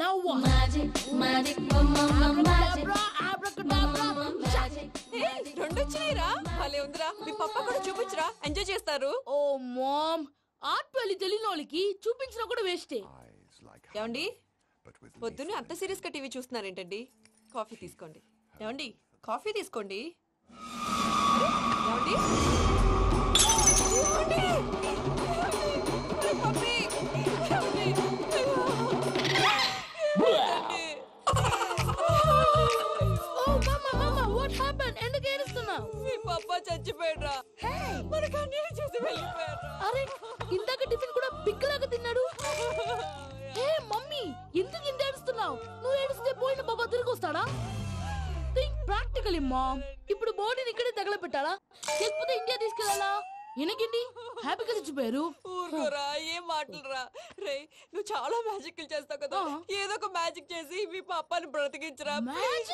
Now what? Magic, రెండు వచ్చినాయిరా భలే ఉందిరా మీ పప్ప కూడా చూపించరా ఎంజాయ్ చేస్తారు. ఓ మామ్, ఆర్ట్ పెళ్లి తెలియని వాళ్ళకి చూపించినా కూడా వేస్టే. ఏమండి పొద్దున్నే అంత సీరియస్ గా టీవీ చూస్తున్నారేంటండి? కాఫీ తీసుకోండి. ఏమండి కాఫీ తీసుకోండి. ఏమండి పప్పి! ఏమండి? ఎందుకు ఏడుస్తున్నావు? మీ పప్ప చచ్చిపోయాడ్రా. మనకు అన్యాయం చేసి వెళ్ళిపోయాడ్రా. అరే, ఇందాక టిఫిన్ కూడా పిక్కలాగా తిన్నాడు. హే మమ్మీ, ఎందుకు ఇంత ఏడుస్తున్నావు? నువ్వు ఏడిస్తే పోయిన బాబా తిరిగి వస్తాడా? Think practically mom. ఇప్పుడు బాడీని ఇక్కడే తగలబెట్టాలా లేకపోతే ఇండియా తీసుకెళ్ళాలా? ఎనకండి హ్యాపీగా చచ్చిపోయారు. ఊరుకోరా, ఏం మాటలురా. రే నువ్వు చాలా మ్యాజిక్ చేస్తావు కదా, ఏదో ఒక మ్యాజిక్ చేసి మీ పాపాని బ్రతికించరా. ప్లీజ్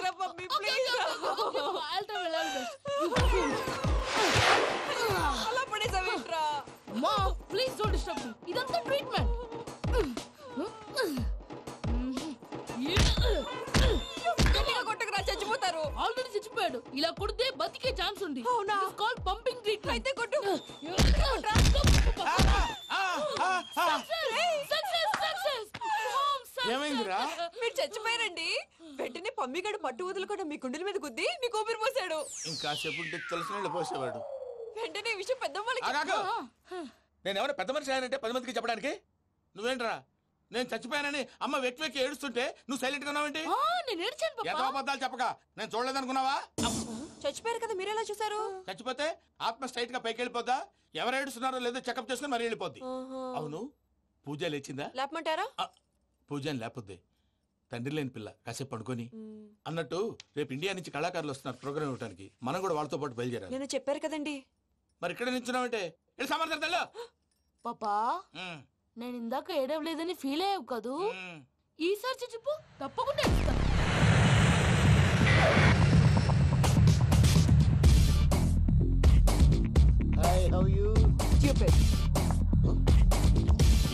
రా మమ్మీ, ప్లీజ్. అలా పడేసావేంట్రా? Mom please don't disturb me. ఇదంతా ట్రీట్మెంట్. కొట్టకరా, చచ్చిపోతారు. ఆల్రెడీ చచ్చిపోయాడు. ఇలా కొడితే బతికే ఛాన్స్ ఉంది. అవునా? It's called pumping treatment. అయితే కొట్టు. ఏమైందిరా? మీరు చచ్చిపోయారండి. వెంటనే పమ్మిగాడు మట్టు వదులుకుండా మీ గుండెల మీద గుద్ది మీకు ఊపిరి పోసాడు. ఇంకా చెప్పు తెలిసిన పోసేవాడు. వెంటనే ఈ విషయం పెద్దమ్మ నేను ఎవరైనా పెద్ద మనిషి ఆయనంటే 10 మందికి చెప్పడానికి. నువ్వేంట్రా నేను చచ్చిపోయానని అమ్మ వెక్కి వెక్కి ఏడుస్తుంటే నువ్వు సైలెంట్ గా ఉన్నావేంటి? నేను ఏడ్చాను ఎంత పాపా. అబద్ధాలు చెప్పక నేను చూడలేదనుకున్నావా? చచ్చిపోయారు కదా, మీరెలా చూసారు? చచ్చిపోతే ఆత్మ స్ట్రైట్ గా పైకి వెళ్ళిపోద్దా? ఎవరు ఏడుస్తున్నారో లేదో చెకప్ చేసుకుని మరి వెళ్ళిపోద్ది. అవును, పూజ లేచిందా? లేపమంటారా? పూజ అని లేకపోద్ది. తండ్రి లేని పిల్ల కాసేపు పడుకొని. అన్నట్టు రేపు ఇండియా నుంచి కళాకారులు వస్తున్నారు ప్రోగ్రామ్ ఇవ్వడానికి. మనం కూడా వాళ్ళతో పాటు బయలుదేరాలి. నేను చెప్పారు కదండి. మరి ఇక్కడ నిల్చున్నావంటే సమర్థతలో పాపా, నేను ఇందాక ఏడవలేదని ఫీల్ అయ్యావు కదూ? ఈసారి చచ్చిపో, తప్పకుండా ఏడుస్తాను.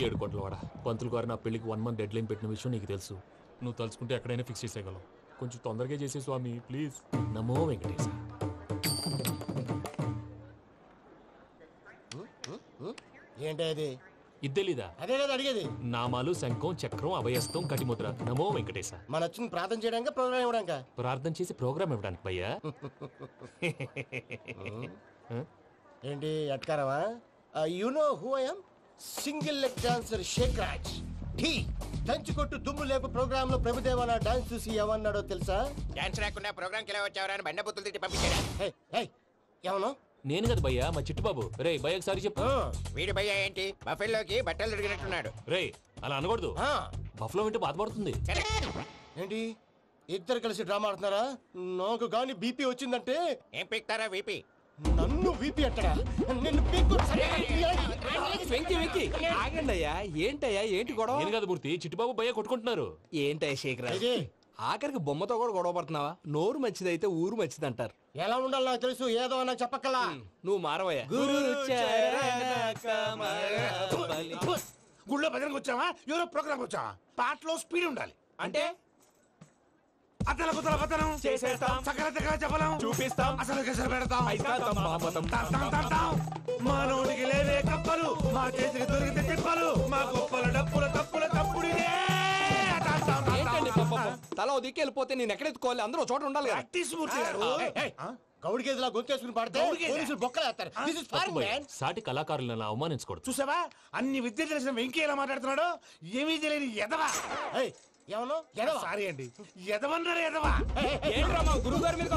ఏడు కోట్ల వాడ పంతులు గారు నా పెళ్లికి 1 month డెడ్ లైన్ పెట్టిన విషయం నీకు తెలుసు. నువ్వు తలుచుకుంటే ఎక్కడైనా ఫిక్స్ చేసేయగలవు. కొంచెం తొందరగా చేసే స్వామి ప్లీజ్. నమో వెంకటేశ. ఏంటి అది? ఇద్దెలీదా? అదే కదా అడిగేది. నామాలు శంఖం చక్రం అభయస్తం కటిముద్ర. నమో వెంకటేశ. మన వచ్చింది ప్రార్థన చేయడానికి, ప్రోగ్రామ్ ఇవ్వడానికి. ప్రార్థన చేసి ప్రోగ్రామ్ ఇవ్వడానికి భయ్యా. ఏంటి అట్కారమా? You know who I am? Single leg dancer Shaik Raj. టీ దంచి కొట్టు దుమ్ము లేపు ప్రోగ్రామ్ లో ప్రభుదేవ నా డాన్స్ చూసి ఏమన్నాడో తెలుసా? డాన్స్ రాకుండా ప్రోగ్రామ్ కి ఎలా వచ్చావరా అని బండ బుద్ధులు తిట్టి పంపించాడు. ఏమను? నేను కదా భయ్యా, మా చిట్టుబాబు. రే భయ్య ఒకసారి చెప్పు. వీడి భయ్య ఏంటి బఫెల్లోకి బట్టలు తిరిగినట్టున్నాడు. రే అలా అనకూడదు. బఫ్లో వింటే బాధపడుతుంది. ఏంటి ఇద్దరు కలిసి డ్రామా ఆడుతున్నారా? నాకు గాని బీపీ వచ్చిందంటే ఏం పీక్తారా వీపీ? నన్ను వీపీ అంటారా? నిన్ను వెంకీ వెంకీ ఆగండి అయ్యా. ఏంటయ్యా ఏంటి గొడవ? నేను కదా మూర్తి, చిట్టుబాబు భయ్య కొట్టుకుంటున్నారు. ఏంటయ్యా శేఖర్, ఆఖరికి బొమ్మతో కూడా గొడవ పడుతున్నావా? నోరు మంచిదైతే ఊరు మంచిది అంటారు. ఎలా ఉండాలి నాకు తెలుసు, ఏదో నాకు చెప్పక్కలా. నువ్వు మారవయ్యా. గుళ్ళో భజనకు వచ్చావా? ఎవరో ప్రోగ్రామ్ వచ్చావా? పాటలో స్పీడ్ ఉండాలి. అంటే అతల కుతల పతనం చేసేస్తాం, సకల దగ్గర చెప్పలేం, చూపిస్తాం, అసలు గసలు పెడతాం, అయితాం, బాపతం. మానవుడికి లేవే కప్పలు, మా చేతికి దొరికితే తిప్పలు, మా గొప్పల డప్పుల తప్పుల తప్పుడిదే. ఏంటండి పాపం? తల ఓ దిక్కు వెళ్ళిపోతే నేను ఎక్కడెత్తుకోవాలి? అందరూ చోట ఉండాలి కదా. గౌడి గేదెలా గొంతేసుకుని పాడితే పోలీసులు బొక్కలేస్తారు. This is foreign, man. సాటి కళాకారులను అవమానించకూడదు. చూసావా అన్ని విద్య తెలిసిన వెంకీ ఎలా మాట్లాడుతున్నాడు? ఏమీ తెలియని ఎదవా. ఏమను? సారీ అండి, ఎదవన్నారు ఎదవా. ఏంట్రా మా గురువు గారి మీద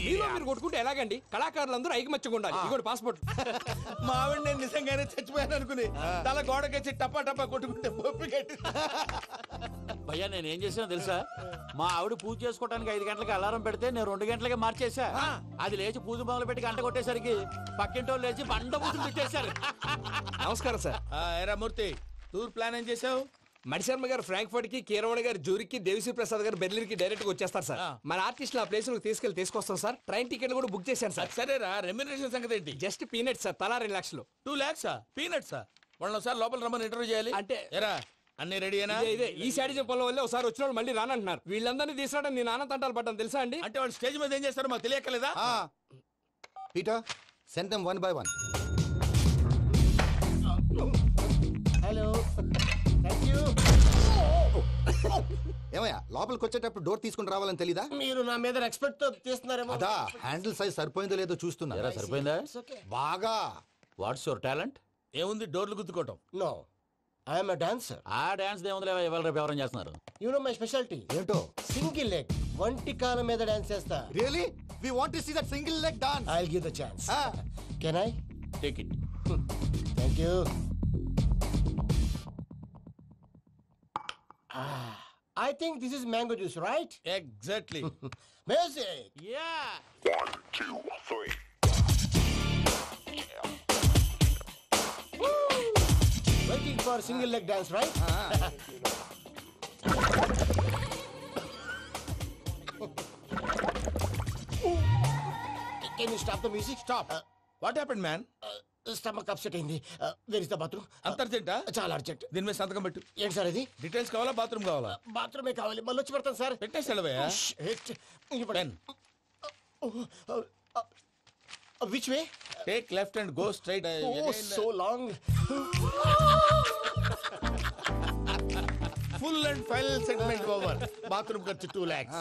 మీలో మీరు కొట్టుకుంటే ఎలాగండి? కళాకారులందరూ ఐకమత్యంగా ఉండాలి. ఇగోటి పాస్పోర్ట్. మా ఆవిడ నేను నిజంగానే చచ్చిపోయాను అనుకుని తల గోడకొచ్చి టపా టపా కొట్టుకుంటే పొప్పి కట్టి. భయ్యా నేనేం చేసినా తెలుసా? మా ఆవిడ పూజ చేసుకోవడానికి 5 గంటలకి అలారం పెడితే నేను 2 గంటలకే మార్చేసా. అది లేచి పూజ మొదలు పెట్టి గంట కొట్టేసరికి పక్కింటోళ్ళు లేచి బండ పూజలు పెట్టేశారు. నమస్కారం సార్. ఎరా మూర్తి, టూర్ ప్లాన్ ఏం చేసావు? మణిశర్మ గారు ఫ్రాంక్ఫర్ట్ కి, కీరవాణి గారు జూరిక్ కి, దేవిశ్రీ ప్రసాద్ గారు బెర్లిన్ కి డైరెక్ట్ గా వచ్చేస్తారు సార్. మన ఆర్టిస్ట్ ఆ ప్లేస్ తీసుకొస్తాం సార్. ట్రైన్ టికెట్ కూడా బుక్ చేశాను సార్. సరేరా, రెమ్యూనరేషన్ సంగతి ఏంటి? జస్ట్ పీనట్స్ సార్, తలా 2 లక్షలు. 2 lakhs పీనట్సా? వాళ్ళని ఒకసారి లోపల రమ్మని ఇంటర్వ్యూ చేయాలి. అంటే- ఎరా అన్ని రెడీ అయినా? ఇదే ఈ శాడిజం పనుల వల్లే ఒకసారి వచ్చిన వాళ్ళు మళ్ళీ రానంటున్నారు. వీళ్ళందరినీ తీసుకురావడం నేను నాన్న తంటాలు పడ్డాను తెలుసా అండి. అంటే వాళ్ళు స్టేజ్ మీద ఏం చేస్తారో మాకు తెలియక్కలేదా? Peter, send them one by one. Hello, thank you. ఏమయ్యా లోపలికి వచ్చేటప్పుడు డోర్ తీసుకుని రావాలని తెలీదా? మీరు నా మీద రెస్పెక్ట్ తో తీస్తున్నారేమో. అదా హ్యాండిల్ సైజ్ సరిపోయిందో లేదో చూస్తున్నా. ఎరా సరిపోయిందా? బాగా. What's your talent? ఏముంది డోర్లు గుద్దుకోవటం. No, I'm a dancer. ఆ డాన్స్ దేవుందిలే, ఇవాళ రేపు ఎవరైనా చేస్తున్నారు. You know my speciality. ఏంటో? సింగిల్ లెగ్, వంటి కాలం మీద డాన్స్ చేస్తా. Really? We want to see that single leg dance. I'll give the chance. Ah. Can I? Take it. Thank you. I think this is mango juice, right? Exactly. Music. Yeah. Waiting for single leg dance, right? Can you stop the music? Stop. What happened man? Stomach upset అయింది. Where is the bathroom? అంత అర్జెంటా? చాలా urgent. దీని మీద సంతకం పెట్టు. ఏంటి sir ఇది? Details కావాలా బాత్రూమ్ కావాలా? బాత్రూమే కావాలి, మళ్ళీ వచ్చి పెడతాను సార్. పెట్టేసి వెళ్ళవయ్యా. Pen. Which way? Take left and go straight. Oh, so long. Full and final segment over. Bathroom ఖర్చు 2 lakhs.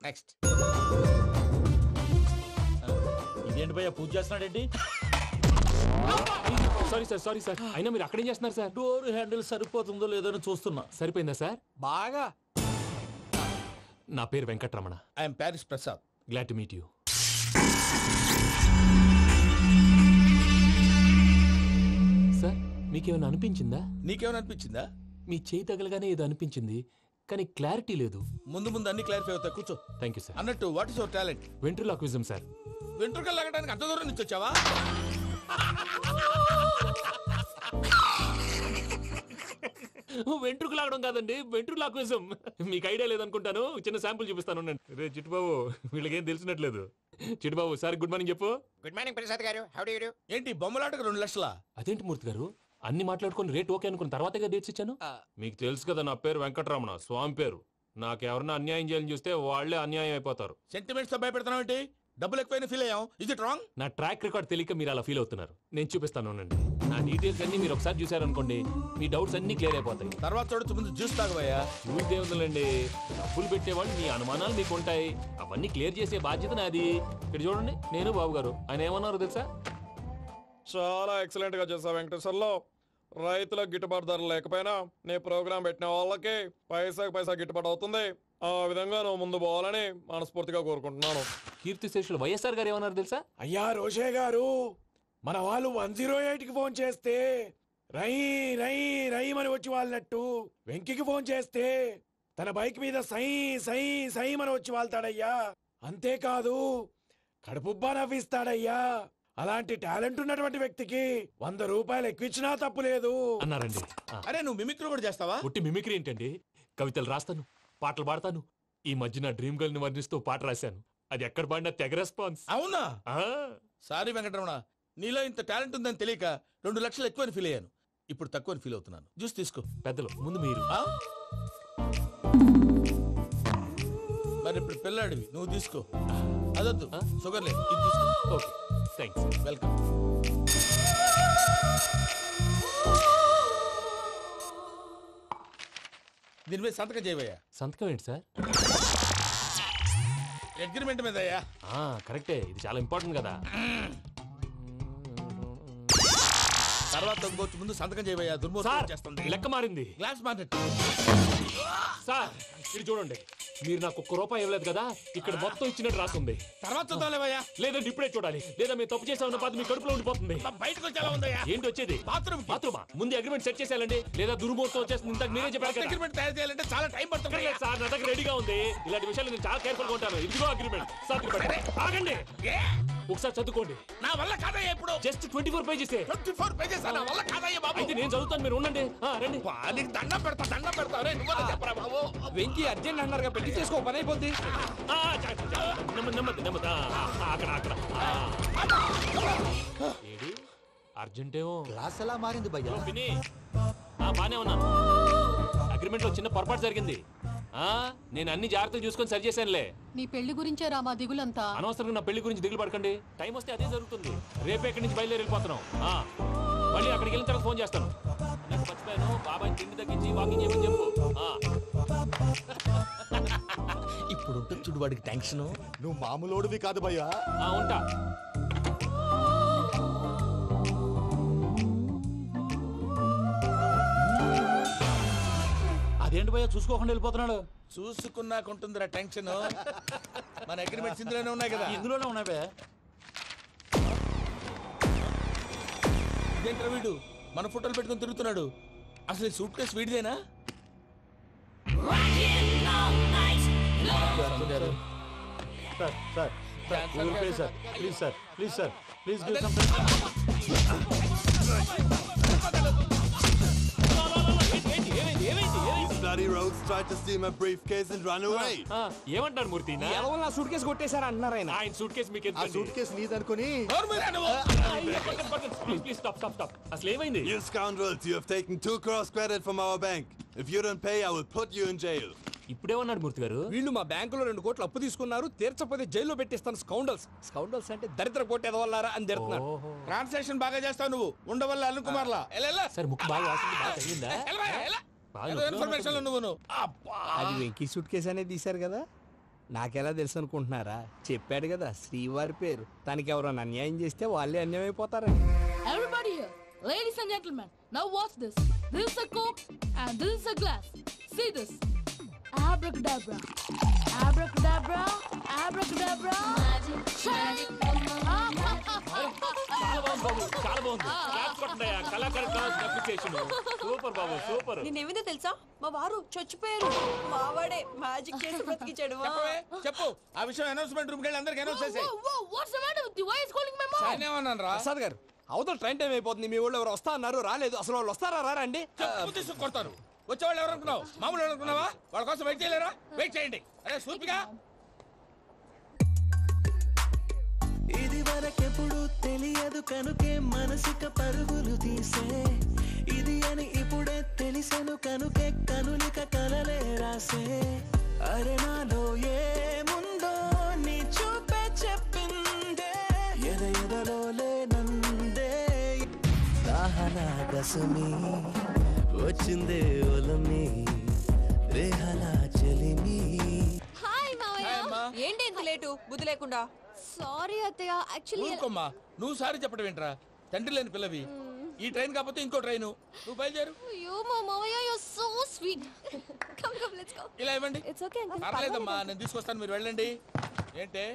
నెక్స్ట్. ఇదేంటి భయ్యా పూజ చేస్తున్నాడేంటి? సారీ సార్ అయినా మీరు అక్కడేం చేస్తున్నారు సార్? డోర్ హ్యాండిల్ సరిపోతుందో లేదో అని చూస్తున్నా. సరిపోయిందా సార్? బాగా. నా పేరు Venkatramana. I'm Paris Prasad. Glad to meet you. Sir మీకేమైనా అనిపించిందా? నీకేమైనా అనిపించిందా? మీ చేయి తగలగానే ఏదో అనిపించింది, కానీ క్లారిటీ లేదు. ముందు ముందు అన్ని క్లారిఫై అవుతాయి. కూర్చో. Thank you sir. అన్నట్టు what is your talent? Ventriloquism sir. వెంట్రుకలు లాగడానికి అంత దూరం నుంచి వచ్చావా? వెంట్రుకు లాగడం కాదండి, వెంట్రులాక్విజం. మీకు ఐడియా లేదనుకుంటాను, చిన్న శాంపుల్ చూపిస్తాను. రే చిట్టుబాబు, వీళ్ళకేం తెలిసినట్లేదు. చిట్టుబాబు సార్ గుడ్ మార్నింగ్ చెప్పు. Good morning Prasad garu. How do you do? ఏంటి బొమ్మలాటకు 2 లక్షలా? అదేంటి మూర్తి గారు, అన్ని మాట్లాడుకుని రేట్ ఓకే అనుకున్న తర్వాతగా డేట్స్ ఇచ్చాను. మీకు తెలుసు కదా నా పేరు వెంకటరమణ, స్వామి పేరు. నాకెవరన్నా అన్యాయం చేయాలని చూస్తే వాళ్లే అన్యాయం అయిపోతారు. సెంటిమెంట్స్ తో భయపెడతావు ఏంటి? డబ్బులు ఎక్కువైనా ఫీల్ అయ్యాం. Is it wrong? నా ట్రాక్ రికార్డ్ తెలియక మీరు అలా ఫీల్ అవుతున్నారు. నేను చూపిస్తాను ఉండండి. నా డీటెయిల్స్ అన్ని మీరు ఒకసారి చూసారనుకోండి, మీ డౌట్స్ అన్ని క్లియర్ అయిపోతాయి. తర్వాత చూడొచ్చు, ముందు జ్యూస్ తాగబోయా. చూస్తే ఉందండి, డబ్బులు పెట్టేవాళ్ళు మీ అనుమానాలు మీకు ఉంటాయి, అవన్నీ క్లియర్ చేసే బాధ్యత నాది. ఇక్కడ చూడండి, నేను బాబు గారు. ఆయన ఏమన్నారో తెలుసా? చాలా ఎక్సలెంట్ గా చేసావు వెంకటేశ్వర్లో. రైతులకు గిట్టుబాటు ధరలు లేకపోయినా నీ ప్రోగ్రాం పెట్టిన వాళ్ళకి పైసాకి పైసా గిట్టుబాటు అవుతుంది. ఆ విధంగా నువ్వు ముందు పోవాలని మనస్ఫూర్తిగా కోరుకుంటున్నాను. కీర్తి శేషులు వైఎస్ఆర్ గారు ఏమన్నారు తెలుసా? అయ్యా రోషే గారు, మన వాళ్ళు 108కి ఫోన్ చేస్తే రై రై రైమని వచ్చి వాళ్ళనట్టు, వెంకికి ఫోన్ చేస్తే తన బైక్ మీద సై సై సైమని వచ్చి వాళ్తాడయ్యా. అంతేకాదు కడుపుబ్బా నవ్విస్తాడయ్యా. అలాంటి టాలెంట్ ఉన్నటువంటి వ్యక్తికి 100 రూపాయలు ఎక్కువిచ్చినా తప్పు లేదు అన్నారండి. అరే నువ్వు మిమిక్రీ కూడా చేస్తావా? పుట్టి మిమిక్రీ ఏంటండి? కవితలు రాస్తాను, పాటలు పాడతాను. ఈ మధ్య నా డ్రీమ్ గర్ల్ ని వర్ణిస్తూ పాట రాశాను. అది ఎక్కడ పాడినా తెగ రెస్పాన్స్. అవునా? సారీ వెంకటరమణ, నీలో ఇంత టాలెంట్ ఉందని తెలియక 2 లక్షలు ఎక్కువని ఫీల్ అయ్యాను. ఇప్పుడు తక్కువని ఫీల్ అవుతున్నాను. జ్యూస్ తీసుకో. పెద్దలు ముందు మీరు. మరి ఇప్పుడు పిల్లాడివి, నువ్వు తీసుకో. అదొద్దు, షుగర్ లేదు, ఇది తీసుకో. Okay thanks. వెల్కమ్. దీని మీద సంతకం చేయవయ్యా. సంతకం ఏంటి సార్? అగ్రిమెంట్ మీద అయ్యా. కరెక్టే, ఇది చాలా ఇంపార్టెంట్ కదా. తర్వాత ఇంకొచ్చి ముందు సంతకం చేయవయ్యా. దుర్మోహం చేస్తుంది. లెక్క మారింది. Glass market. సార్ ఇది చూడండి, మీరు నాకు 1 రూపాయి ఇవ్వలేదు కదా, ఇక్కడ మొత్తం ఇచ్చినట్టు రాస్తుంది. తర్వాత చూద్దాంలేవయ్యా. లేదంటే ఇప్పుడే చూడాలి, లేదా మీరు తప్పు చేసామన్న బాధ మీ కడుపులో ఉండిపోతుంది. బయటకు వచ్చేలా ఉందయ్యా. ఏంటి వచ్చేది? బాత్రూమా? ముందు అగ్రిమెంట్ సెట్ చేసేయాలండి, లేదా దుర్మూర్తం వచ్చేస్తుంది. ఇంతకు మీరే చెప్పారు కదా. అగ్రిమెంట్ తయారు చేయాలంటే చాలా టైం పడుతుంది సార్. నా దగ్గర రెడీగా ఉంది. ఇలాంటి విషయాలు నేను చాలా కేర్ఫుల్ గా ఉంటాను. ఇదిగో అగ్రిమెంట్. ఆగండి, ఒకసారి చదువుకోండి. నా వల్ల కాదయ్యా. ఇప్పుడు జస్ట్ 24 పేజెస్. 24 పేజెస్ నా వల్ల కాదయ్యా బాబు. అయితే నేను చదువుతాను, మీరు ఉండండి. రండి. నీకు దండం పెడతా. నువ్వు చెప్పరా బాబు. వెంకీ అర్జెంట్ అన్నారుగా, పెట్టి చేసుకో, పని అయిపోద్ది. నెమ్మది. అక్కడ ఏడి అర్జెంటేమో. క్లాస్ ఎలా మారింది భయ్యా? హలో పిన్ని, బానే ఉన్నాను. అగ్రిమెంట్ లో చిన్న పొరపాటు జరిగింది. నేను అన్ని జాగ్రత్తలు చూసుకొని సరి చేశానులే. నీ పెళ్లి గురించే రా మా దిగులంతా. అనవసరంగా నా పెళ్లి గురించి దిగులు పడకండి. టైం వస్తే అదే జరుగుతుంది. రేపే ఇక్కడి నుంచి బయలుదేరి వెళ్ళిపోతున్నాం. మళ్ళీ అక్కడికి వెళ్ళిన తర్వాత ఫోన్ చేస్తాను. నాకు మర్చిపోయాను, బాబాయ్ తిండి తగ్గించి వాకింగ్ చేయమని చెప్పు. ఇప్పుడు ఉంటుంది చూడు వాడికి టెన్షన్. నువ్వు మామూలోడివి కాదు భయ్యా. ఉంటా. అదేంటి భయ్యా చూసుకోకుండా వెళ్ళిపోతున్నాడు? చూసుకున్నాకుంటుందిరా టెన్షన్. మన అగ్రిమెంట్స్ ఇందులోనే ఉన్నాయి కదా. ఇందులోనే ఉన్నాయి భయ్యా. ఇదేంట్రా వీడు మన ఫోటోలు పెట్టుకొని తిరుగుతున్నాడు? అసలు సూట్ కేసు వీడిదేనా? ఏమంటారు మూర్తి? ఎలా సూట్ కేసు కొట్టేశారా అంటున్నారు ఆయన. ఆయన సూట్ కేసు మీకు ఆ సూట్ కేసు నీదనుకుని ప్లీజ్ స్టాప్. అసలు ఏమైంది? You scoundrels, you have taken 2 crores credit from our bank. If you don't pay, I will put you in jail. ఇప్పుడేమన్నాడు మూర్తి గారు? వీళ్ళు మా బ్యాంకులో 2 కోట్లు అప్పు తీసుకున్నారు, తీర్చపోతే జైల్లో పెట్టిస్తాను. స్కౌండల్స్ అంటే దరిద్ర కొట్టేదవల్లారా అని తిడుతున్నారు. ట్రాన్సాక్షన్ బాగా చేస్తావు నువ్వు. ఉండవల్ల అల్లు కుమార్లా. సరే ముక్కు బాగా వాసింది, బాగా తగిలిందా? ఇన్ఫర్మేషన్ నువ్వు. అది వెంకీ సూట్ కేసు అనేది తీశారు కదా, నాకెలా తెలుసు అనుకుంటున్నారా? చెప్పాడు కదా శ్రీవారి పేరు. తనకి ఎవరైనా అన్యాయం చేస్తే వాళ్ళే అన్యాయం అయిపోతారని. Everybody here, ladies and gentlemen, now watch this. This is a coke and this is a glass. See this. Abracadabra. Abracadabra. Abracadabra. Magic. చాలా బాగుంది. కళాకారు అప్లికేషన్ సూపర్ బాబు, సూపర్. నేనేమిందో తెలుసా, మా వారు చచ్చిపోయారు. మావాడే మ్యాజిక్ చేసి బ్రతికించాడు. చెప్పు ఆ విషయం. అనౌన్స్మెంట్ రూమ్ కెళ్ళి అందరికి అనౌన్స్ చేసేయ్. What's the matter with you? Why is calling my mom? నేనేమన్నాను రా? ప్రసాద్ గారు, అవతల ట్రైన్ టైం అయిపోతుంది. మీ వాళ్ళు ఎవరు వస్తా అన్నారు, రాలేదు. అసలు వాళ్ళు వస్తారా రారా అండి? తీసుకు కొడతారు. వచ్చేవాళ్ళు ఎవరు అనుకున్నావు? మామూలు అనుకున్నావా? వాళ్ళ కోసం వెయిట్ చేయలేరా? వెయిట్ చేయండి. అరే సూపిగా. ఇది వరకెప్పుడు తెలియదు కనుకే మనసిక పరుగులు తీసే, ఇది అని ఇప్పుడే తెలిసెను కనుకే కనులిక కలలే రాసే. అరే నాలో ఏముందో నీ చూపే చెప్పిందే, ఎదలో లేనందే. దాహనా గసమి వచ్చిందే ఒలమి, రేహలా చెలిమి. హాయ్ మావయ్య. ఏంటి ఇంత లేటు? బుద్ధి లేకుండా. సారీ అత్తయ్య, యాక్చువల్లీ ఊరుకోమ్మా. నువ్వు సారీ చెప్పడం ఏంట్రా? తండ్రి లేని పిల్లవి. ఈ ట్రైన్ కాకపోతే ఇంకో ట్రైన్. నువ్వు బయలుదేరు. అయ్యో మా మావయ్య, you are so sweet. Come let's go. ఇలా ఇవ్వండి. It's okay uncle. పర్లేదమ్మా, నేను తీసుకొస్తాను, మీరు వెళ్ళండి. ఏంటే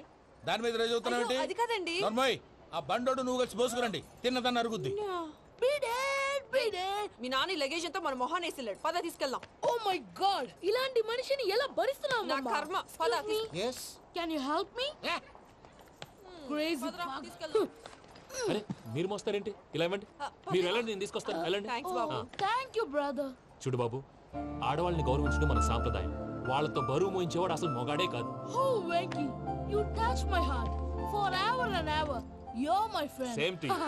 దాని మీద రోజు అవుతున్నావు? అది కాదండి. నర్మోయ్, ఆ బండోడు నువ్వు కలిసి పోసుకురండి. తిన్నదాన్ని అరుగుద్ది. మీ నాని లగేజ్ అంతా మన మొహాన్ వేసిల్లాడు. పద తీసుకెళ్దాం. Oh my God! ఇలాంటి మనిషిని ఎలా భరిస్తున్నావు? నా కర్మ. పద yes. Can you help me? Crazy. తీసుకెళ్దాం. అరే మీరు మోస్తారేంటి? ఇలా ఇవ్వండి. మీరు వెళ్ళండి, నేను తీసుకొస్తాను. వెళ్ళండి. Thanks Babu. Thank you, brother. చూడు బాబు, ఆడవాళ్ళని గౌరవించడం మన సాంప్రదాయం. వాళ్ళతో బరువు మోయించేవాడు అసలు మొగాడే కాదు. Oh, Venky, you touch my heart forever and ever. You're my friend. Same to you.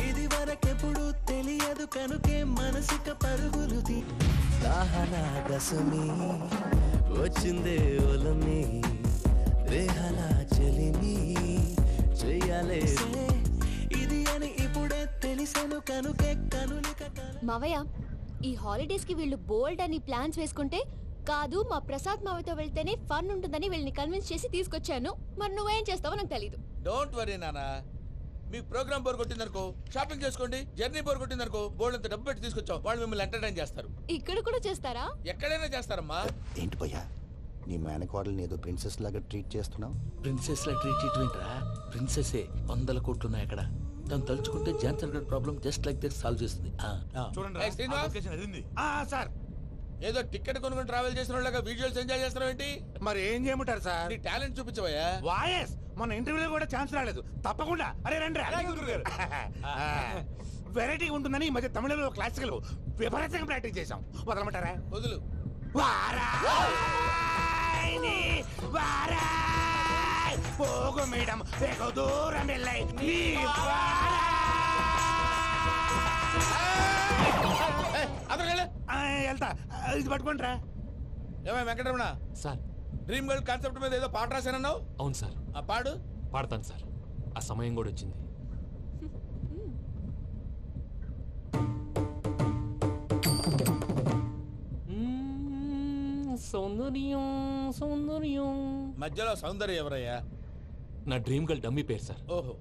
ఇది వరకెప్పుడు తెలియదు కనుకే మనసిక పరుగులు తీ. దాహనా గసమి వచ్చిందే ఒలమి, రేహలా చెలిమి చెయ్యాలే. ఇది అని ఇప్పుడే తెలిసెను కనుకే కనులిక. మావయ్య, ఈ హాలిడేస్ కి వీళ్ళు బోల్డ్ అని ప్లాన్స్ వేసుకుంటే కాదు మా ప్రసాద్ మావయ్యతో వెళ్తేనే ఫన్ ఉంటుందని వీళ్ళని కన్విన్స్ చేసి తీసుకొచ్చాను. మరి నువ్వేం చేస్తావో నాకు తెలీదు. డోంట్ వరీ నానా. మీకు ప్రోగ్రామ్ బోర్ కొట్టిందనుకో షాపింగ్ చేసుకోండి. జర్నీ బోర్ కొట్టిందనుకో బోర్డు అంత డబ్బు పెట్టి తీసుకొచ్చాం. వాళ్ళు మిమ్మల్ని ఎంటర్టైన్ చేస్తారు. ఇక్కడ కూడా చేస్తారా? ఎక్కడైనా చేస్తారమ్మా. ఏంటి భయ్యా, నీ మేనకోడల్ని ఏదో ప్రిన్సెస్ లాగా ట్రీట్ చేస్తున్నావు? ప్రిన్సెస్ లా ట్రీట్ చేయటమేంట్రా? ప్రిన్సెస్ 100 కోట్లు ఉన్నాయి అక్కడ. తను తలుచుకుంటే జాన్సన్ గడ్ problem just like this solve చేస్తుంది. ఏయ్ శ్రీనివాస్, సార్ ఏదో టికెట్ కొనుక్కొని ట్రావెల్ చేసిన వాళ్ళగా విజువల్స్ ఎంజాయ్ చేస్తున్నావు ఏంటి? మరి ఏం చేయమంటారు సార్? నీ టాలెంట్ చూపించవయ్యా. వాయస్ మన ఇంటర్వ్యూలో కూడా ఛాన్స్ రాలేదు. తప్పకుండా అరే రండి. వెరైటీ ఉంటుందని ఈ మధ్య తమిళలో క్లాసికల్ విపరీతంగా ప్రాక్టీస్ చేసాం. వదలమంటారా? వదులు. వారాయ్ వారాయ్ పోగు మేడం వెగు దూరం వెళ్ళై వెళ్తా ఇది పట్టుకుంటారా ఏమై Venkataramana sir dream girl concept మీద ఏదో పాట రాశానన్నావు. అవును సార్. ఆ పాడు. పాడతాను సార్. ఆ సమయం కూడా వచ్చింది. సౌందర్యం సౌందర్యం. మధ్యలో సౌందర్యం ఎవరయ్యా? నా డ్రీమ్ గర్ల్ డమ్మీ పేరు సార్. ఓహో.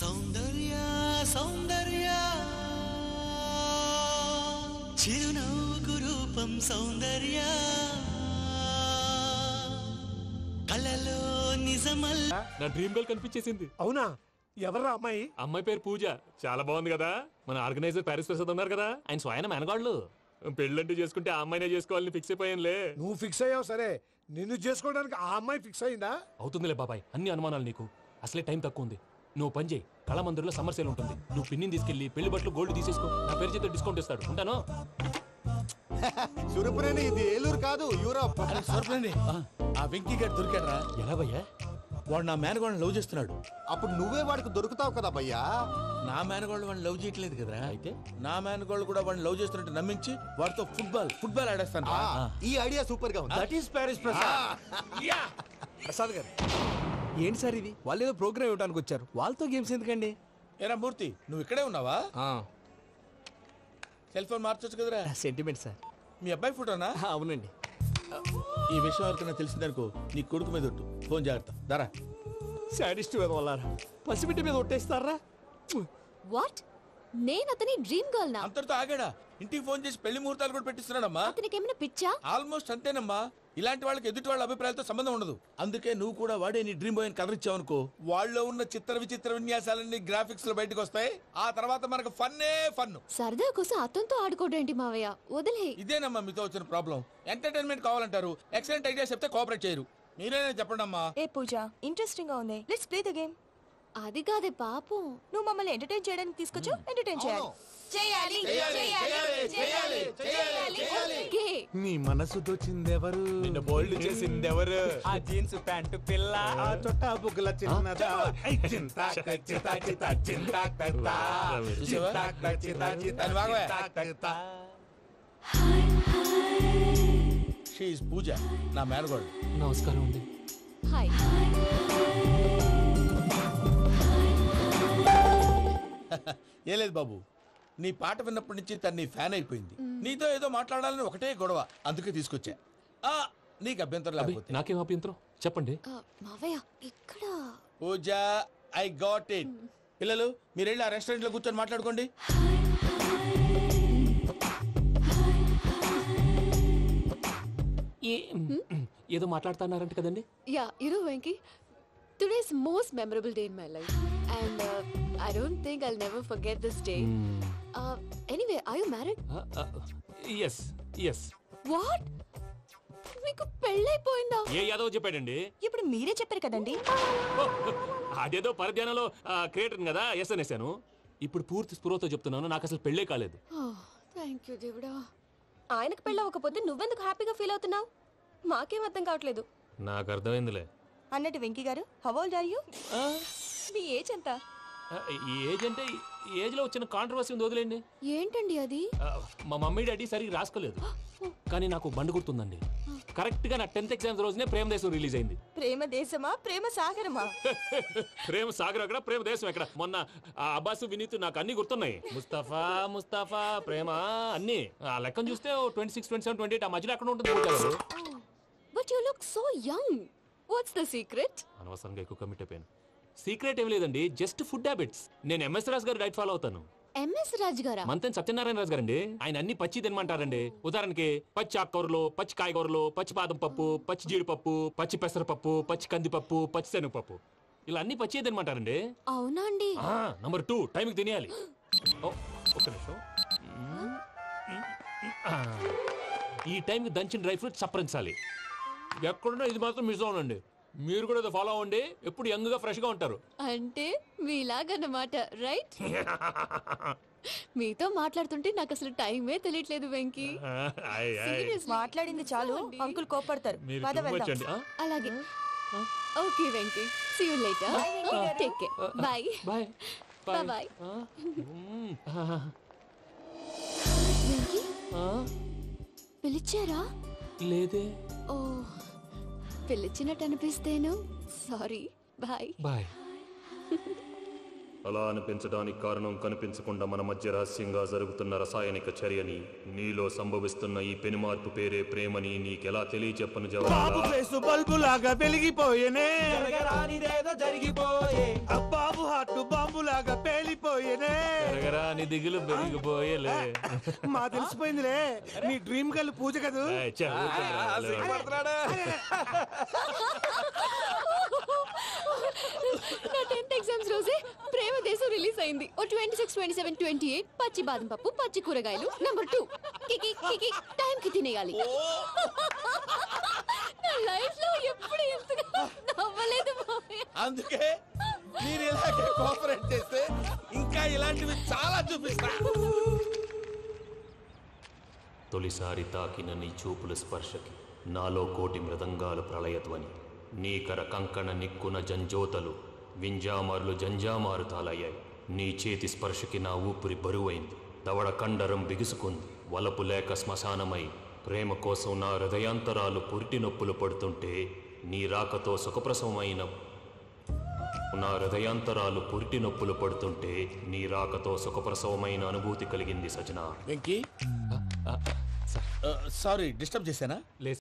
సౌందర్య సౌందర్య చిరునవ్వుకు రూపం సౌందర్య కలలో నిజమల్. నా డ్రీమ్ గర్ల్ కనిపించేసింది. అవునా? ఎవరా అమ్మాయి? అమ్మాయి పేరు పూజ. చాలా బాగుంది కదా. మన ఆర్గనైజర్ ప్యారిస్ ప్రసాద్ ఉన్నారు కదా, ఆయన స్వయం మెనగాళ్ళు. పెళ్ళంటూ చేసుకుంటే ఆ అమ్మాయినే చేసుకోవాలని ఫిక్స్ అయిపోయానులే. నువ్వు ఫిక్స్ అయ్యావు సరే, నిన్ను చేసుకోవడానికి ఆ అమ్మాయి ఫిక్స్ అయిందా? అవుతుందిలే బాబాయ్, అన్ని అనుమానాలు నీకు. అసలే టైం తక్కువ ఉంది. నువ్వు పని చేయి, కళామందిర్లో సమ్మర్ సేల్ ఉంటుంది. నువ్వు పిన్నిని తీసుకెళ్లి పెళ్లి బట్టలు గోల్డ్ తీసేసుకో. నా పేరు చేత డిస్కౌంట్ ఇస్తాడు. ఉంటాను. సురపురేని ఇది ఏలూరు కాదు, యూరోప్. సురపురేని ఆ వెంకీ గారు దొరికాడరా? ఎలా భయ్యా? వాడు నా మేనగోళ్ళని లవ్ చేస్తున్నాడు. అప్పుడు నువ్వే వాడికి దొరుకుతావు కదా భయ్యా. నా మేనగోళ్ళు వాడిని లవ్ చేయట్లేదు కదరా. అయితే నా మేనగోళ్ళు కూడా వాడిని లవ్ చేస్తున్నట్టు నమ్మించి వాడితో ఫుట్బాల్ ఆడేస్తాను. ఈ ఐడియా సూపర్ గా ఉంది. That is Paris Prasad. Prasad గారు ఏంటి సార్ ఇది? వాళ్ళు ఏదో ప్రోగ్రామ్ ఇవ్వడానికి వచ్చారు, వాళ్ళతో గేమ్స్ ఎందుకండి? ఏరా మూర్తి, నువ్వు ఇక్కడే ఉన్నావా? సెల్ ఫోన్ మార్చొచ్చు కదరా. Sentiment sir. మీ అబ్బాయి ఫోటోనా? అవునండి. ఈ విషయం ఎవరికైనా తెలిసిందనుకో నీ కొడుకు మీద ఒట్టు. ఫోన్ జాగ్రత్త. దారా. సాడిస్ట్ మీద వాళ్ళారా, పసిబిడ్డ మీద ఒట్టేస్తారా? వాట్? నేను అతని డ్రీమ్ గర్ల్ నా? అంతటితో ఆగాడా? ఇంటికి ఫోన్ చేసి పెళ్లి ముహూర్తాలు కూడా పెట్టిస్తున్నాడమ్మా. అతనికి ఏమైనా పిచ్చా? ఆల్మోస్ట్ అంతేనమ్మా. ఇలాంటి వాళ్ళకి ఎదుటి వాళ్ళ అభిప్రాయాలతో సంబంధం ఉండదు. అందుకే నువ్వు కూడా వాడే నీ డ్రీమ్ బాయ్ కలర్ ఇచ్చావనుకో, వాళ్ళలో ఉన్న చిత్ర విచిత్ర విన్యాసాలన్నీ గ్రాఫిక్స్ లో బయటకు వస్తాయి. ఆ తర్వాత మనకు ఫన్నే ఫన్. సరదా కోసం అతనితో ఆడుకోడేంటి మావయ్య? వదిలే. ఇదేనమ్మా మీతో వచ్చిన ప్రాబ్లం. ఎంటర్టైన్మెంట్ కావాలంటారు, ఎక్సలెంట్ ఐడియా చెప్తే కోఆపరేట్ చేయరు. మీరేనా చెప్పండి అమ్మా. ఏ పూజ, ఇంట్రెస్టింగ్ గా ఉంది. Let's play the game. అది కాదే పాపం, నువ్వు మమ్మల్ని ఎంటర్టైన్ చేయడానికి తీసుకొచ్చు. ఎంటర్టైన్ చేయాలి. నీ మనసు దోచిందెవరు? నిన్ను బోల్డ్ చేసిందెవరు? ఆ జీన్స్ ప్యాంటు పిల్ల, ఆ చొట్టా బుగ్గల చిన్నదా. షీఈ్ పూజ, నా మేనగోడు. నమస్కారం అండి. హాయ్. ఏ లేదు బాబు, నీ పాట విన్నప్పటి నుంచి తను నీ ఫ్యాన్ అయిపోయింది. నీతో ఏదో మాట్లాడాలని ఒకటే గొడవ, అందుకే తీసుకొచ్చా. నీకు అభ్యంతరం లేకపోతే. నాకేం అభ్యంతరం చెప్పండి. మావయ్య ఇక్కడ. పూజ, ఐ గాట్ ఇట్. పిల్లలు మీరు వెళ్ళి ఆ రెస్టారెంట్ లో కూర్చొని మాట్లాడుకోండి. ఏదో మాట్లాడుతున్నారంట కదండి. Yeah, you know Venky, today's most memorable day in my life, and I don't think I'll never forget this day. Anyway, are you married? yes. What? మీకు పెళ్ళైపోయిందా? ఏ యాదవ్ చెప్పాడండి? ఇప్పుడు మీరే చెప్పారు కదండి. అదేదో పరధ్యానంలో క్రియేటర్ కదా ఎస్ అనేసాను. ఇప్పుడు పూర్తి స్పృహతో చెప్తున్నాను, నాకు అసలు పెళ్ళే కాలేదు. థ్యాంక్ యూ దేవుడా. ఆయనకు పెళ్ళవకపోతే నువ్వెందుకు హ్యాపీగా ఫీల్ అవుతున్నావు? మాకేం అర్థం కావట్లేదు. నాకు అర్థమైందిలే. అన్నట్టు Venky garu, how old are you? మీ ఏజ్ ఎంత? ఈ ఏజ్ అంటే ఈ ఏజ్ లో వచ్చిన కాంట్రవర్సీ ఉంది, వదిలేండి. ఏంటండి అది? మా మమ్మీ డాడీ సరిగ్గా రాసుకోలేదు, కానీ నాకు బండి గుర్తుందండి. కరెక్ట్ గా నా 10th ఎగ్జామ్స్ రోజునే ప్రేమ దేశం రిలీజ్ అయింది. ప్రేమ దేశమా ప్రేమ సాగరమా? ప్రేమ సాగర్ ఎక్కడ, ప్రేమ దేశం ఎక్కడ? మొన్న అబ్బాసు వినీత్ నాకు అన్ని గుర్తున్నాయి. ముస్తఫా ప్రేమ అన్ని ఆ లెక్కను చూస్తే 26, 27, 28 ఆ మధ్యలో ఎక్కడ ఉంటుంది. But you look so young. What's the secret? అనవసరంగా ఎక్కువ కమిట్ అయిపోయాను. సీక్రెట్ ఏం లేదండి, జస్ట్ ఫుడ్ హ్యాబిట్స్. నేను ఎంఎస్ రాజు గారు డైట్ ఫాలో అవుతాను. ఎంఎస్ రాజు గారా? మంతెన్ సత్యనారాయణ రాజు గారండి. ఆయన అన్ని పచ్చి తినమంటారండి. ఉదాహరణకి పచ్చి ఆకుకూరలు, పచ్చి కాయగూరలు, పచ్చి బాదం పప్పు, పచ్చి జీడిపప్పు, పచ్చి పెసరపప్పు, పచ్చి కందిపప్పు, పచ్చి శనగపప్పు, ఇలా అన్ని పచ్చి తినమంటారండి. అవునా అండి? నంబర్ 2, టైంకి తినేయాలి. ఒక్క నిమిషం. ఈ టైంకి దంచిన డ్రై ఫ్రూట్స్ సప్పరించాలి. ఎక్కడున్నా ఇది మాత్రం మిస్ అవునండి. మీరు కూడా ఇది ఫాలో అవ్వండి, ఎప్పుడు యంగ్ గా ఫ్రెష్ గా ఉంటారు. అంటే మీలాగన్నమాట, రైట్? మీతో మాట్లాడుతుంటే నాకు అసలు టైమే తెలియట్లేదు వెంకీ. మాట్లాడింది చాలు, అంకుల్ కోపడతారు. అలాగే. Okay Venky see you later take care bye bye bye bye Venky పిలిచారా లేదే ఓ పిలిచినట్టు అనిపిస్తేను సారీ బాయ్ బాయ్ అలా అనిపించడానికి కారణం కనిపించకుండా మన మధ్య రహస్యంగా జరుగుతున్న రసాయనిక చర్యని నీలో సంభవిస్తున్న ఈ పెనుమార్పు పేరే ప్రేమని నీకెలా తెలియచెప్పను బాబు ఫేసు బల్బు లాగా వెలిగిపోయేనే జరిగిపోయే బాబు హార్ట్ బాంబు లాగా పేలిపోయేనే నీ దిగులు పెరిగిపోయేలే మా తెలిసిపోయిందిలే నీ డ్రీమ్ గర్ల్ పూజ కదూ నా 10th ఎగ్జామ్స్ రోజే ప్రేమ దేశం రిలీజ్ అయింది ఓ 26 27 28 పచ్చి బాదం పప్పు పచ్చి కూరగాయలు నంబర్ 2 కికి కికి టైం కి తినేయాలి నా లైఫ్ లో ఎప్పుడు ఇంతగా నవ్వలేదు మామయ్య అందుకే మీరు ఇలాగే కోఆపరేట్ చేస్తే ఇంకా ఇలాంటివి చాలా చూపిస్తా. తొలిసారి తాకిన నీ చూపుల స్పర్శకి నాలో కోటి మృదంగాలు ప్రళయధ్వని నీకర కంకణ నిక్కున జంజోతలు వింజామారులు జంజామారు తాలయ్యాయి. నీ చేతి స్పర్శకి నా ఊపిరి బరువైంది, దవడ కండరం బిగుసుకుంది. వలపు లేక శ్మశానమై ప్రేమ కోసం నా హృదయాంతరాలు పురిటి నొప్పులు పడుతుంటే నీ రాకతో సుఖప్రసవమైన నా హృదయాంతరాలు పురిటి నొప్పులు పడుతుంటే నీ రాకతో సుఖప్రసవమైన అనుభూతి కలిగింది సజనా. వెంకీ సారీ డిస్టర్బ్ చేశానా? లేదు